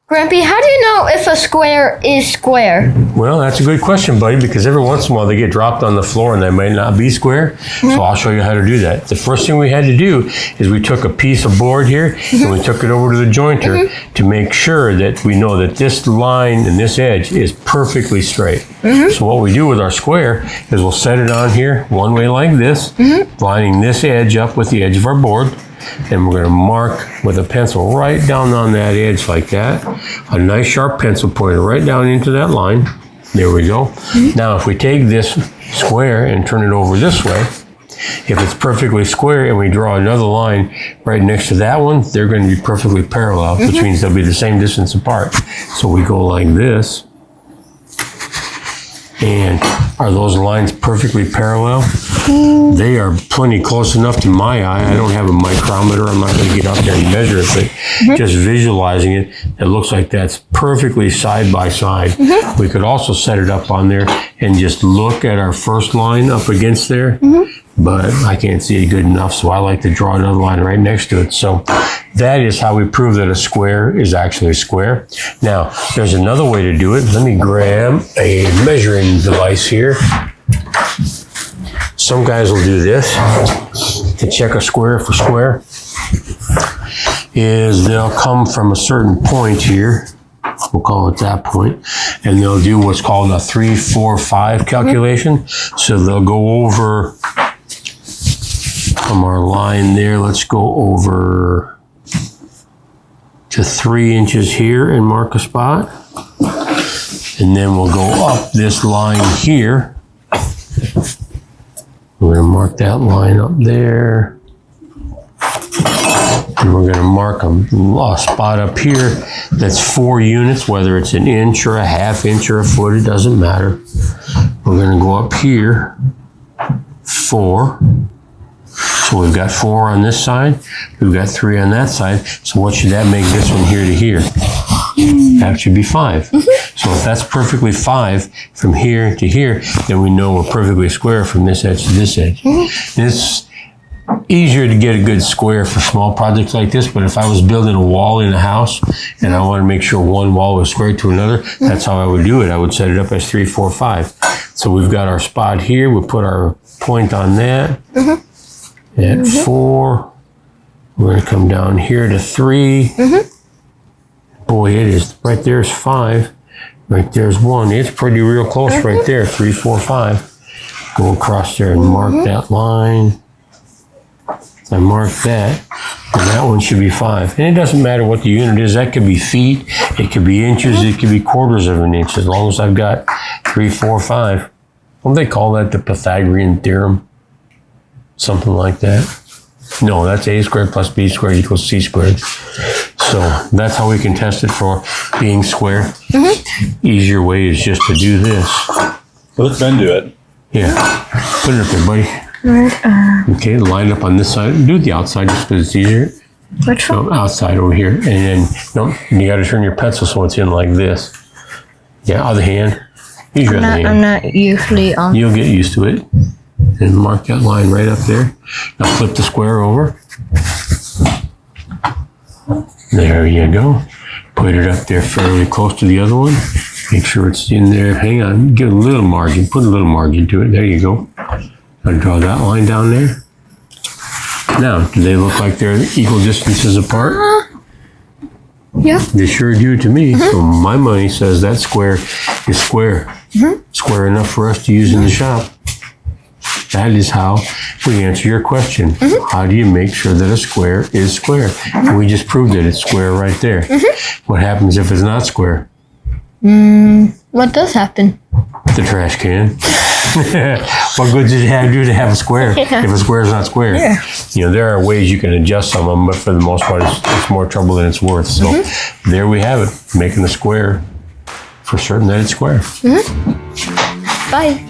Grampy, how do you know if a square is square? Well, that's a good question, buddy, because every once in a while they get dropped on the floor and they might not be square. So I'll show you how to do that. The first thing we had to do is we took a piece of board here and we took it over to the jointer to make sure that we know that this line and this edge is perfectly straight. So what we do with our square is we'll set it on here one way like this, lining this edge up with the edge of our board. And we're going to mark with a pencil right down on that edge like that. A nice sharp pencil pointed right down into that line. There we go. Now if we take this square and turn it over this way, if it's perfectly square and we draw another line right next to that one, they're going to be perfectly parallel, which means they'll be the same distance apart. So we go like this. And are those lines perfectly parallel? They are plenty close enough to my eye. I don't have a micrometer. I'm not going to get up there and measure it, but just visualizing it, it looks like that's perfectly side by side. We could also set it up on there and just look at our first line up against there, but I can't see it good enough, so I like to draw another line right next to it. So that is how we prove that a square is actually a square. Now, there's another way to do it. Let me grab a measuring device here. Some guys will do this to check a square for square. Is they'll come from a certain point here, we'll call it that point, and they'll do what's called a 3, 4, 5 calculation. So they'll go over from our line there, let's go over to 3 inches here and mark a spot. And then we'll go up this line here. We're going to mark that line up there. And we're going to mark a spot up here that's 4 units, whether it's an inch or a half inch or a foot, it doesn't matter. We're going to go up here, 4. So we've got 4 on this side, we've got 3 on that side. So what should that make this one here to here? That should be 5. So if that's perfectly 5 from here to here, then we know we're perfectly square from this edge to this edge. It's easier to get a good square for small projects like this, but if I was building a wall in a house and I want to make sure one wall was square to another, that's how I would do it. I would set it up as 3, 4, 5. So we've got our spot here, we put our point on that. At 4, we're going to come down here to 3. Boy, it is, right there's 5. Right there's 1. It's pretty real close right there, 3, 4, 5. Go across there and mark that line. I mark that, and that one should be 5. And it doesn't matter what the unit is. That could be feet, it could be inches, it could be quarters of an inch, as long as I've got 3, 4, 5. Don't they call that the Pythagorean theorem? Something like that. No, that's a squared plus b squared equals c squared. So that's how we can test it for being square. Easier way is just to do this. Let Ben do it. Yeah. Put it up there, buddy. Okay, line up on this side. Do the outside just because it's easier. Which one? No, outside over here. And then, no, you got to turn your pencil so it's in like this. Yeah, other hand. Use your other hand. I'm not usually on. You'll get used to it. And mark that line right up there. Now flip the square over. There you go. Put it up there fairly close to the other one. Make sure it's in there. Hang on, give a little margin. Put a little margin to it. There you go. I'll draw that line down there. Now, do they look like they're equal distances apart? Yeah. They sure do to me. So my money says that square is square. Square enough for us to use in the shop. That is how we answer your question. How do you make sure that a square is square? And we just proved that it's square right there. What happens if it's not square? What does happen? The trash can. What good does it have to do to have a square if a square is not square? You know, there are ways you can adjust some of them, but for the most part, it's more trouble than it's worth. So there we have it, making a square for certain that it's square. Bye.